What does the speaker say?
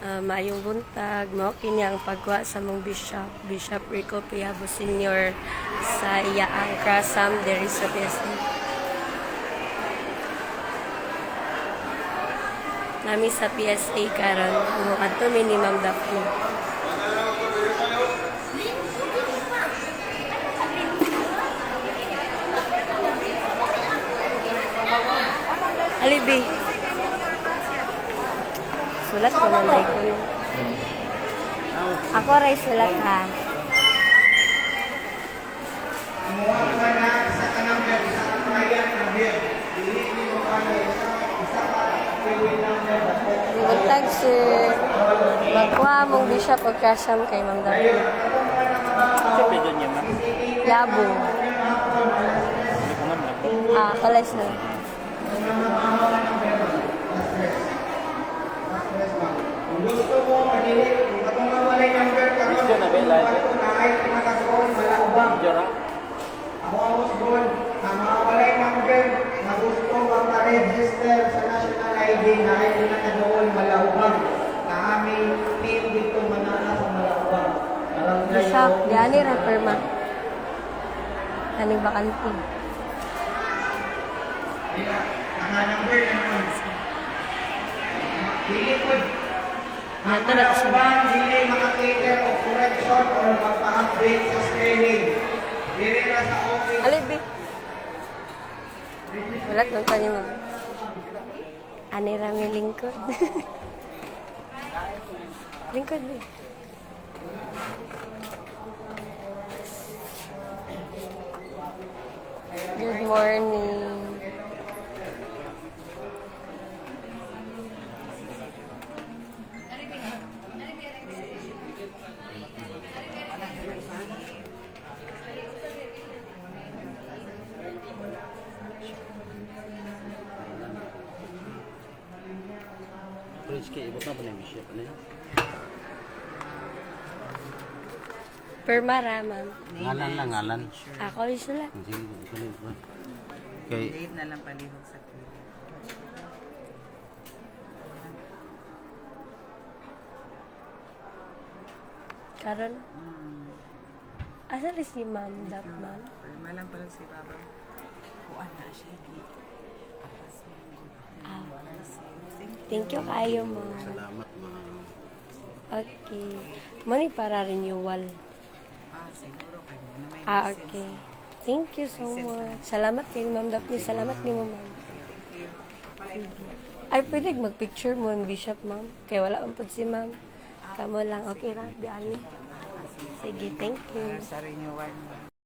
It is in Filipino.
Maayong buntag, mao kini ang pagwa sa mong Bishop Rico Piabo Sr. sa iyaang krasam diri sa PSA. Nami sa PSA karon, adto ni Ma'am Daphne. Alibi. Sulat ko man ko. Ako ray sulat ha. Buntag sir. Magkuha mong Bishop o Krasam kay Ma'am Daphne. Yabo. Kalas na. Gusto mo madili, kung mawalay number ka mo, kahit pinakasoon, malaubang. Ako ang usbon, ang mawalay number na gusto magpa-register sa National ID na ay pinakadoon, malaubang. Na aming team dito manana sa malaubang. Bishop, diani ra perma. Kaning bakante. Ang number naman. Dili po. Ang malaubang, dili makakater o correction o magpa-update sa spelling. Dili na sa office. Alibi. Sulat ng kanya mo. Ani rami lingkod. Lingkod ba? Good morning. Permara, ma'am. Ngalan lang, ngalan. Ako rin sulat. Okay. Date na lang palihog sa kilo. Karon. Asa rin si Ma'am Dap, ma'am? Palma lang pala si Baba. Kuan na siya. Thank you kayo, ma'am. Salamat, ma'am. Okay. Money para renewal. Siguro kayo na may Okay. Thank you so much. Salamat kay Ma'am Daphne. Salamat ni Ma'am. Ay, pwede mag-picture mo ang Bishop, ma'am. Kaya wala ang si ma'am. Kamo lang. Okay ra, di ani. Sige, thank you. sa renewal.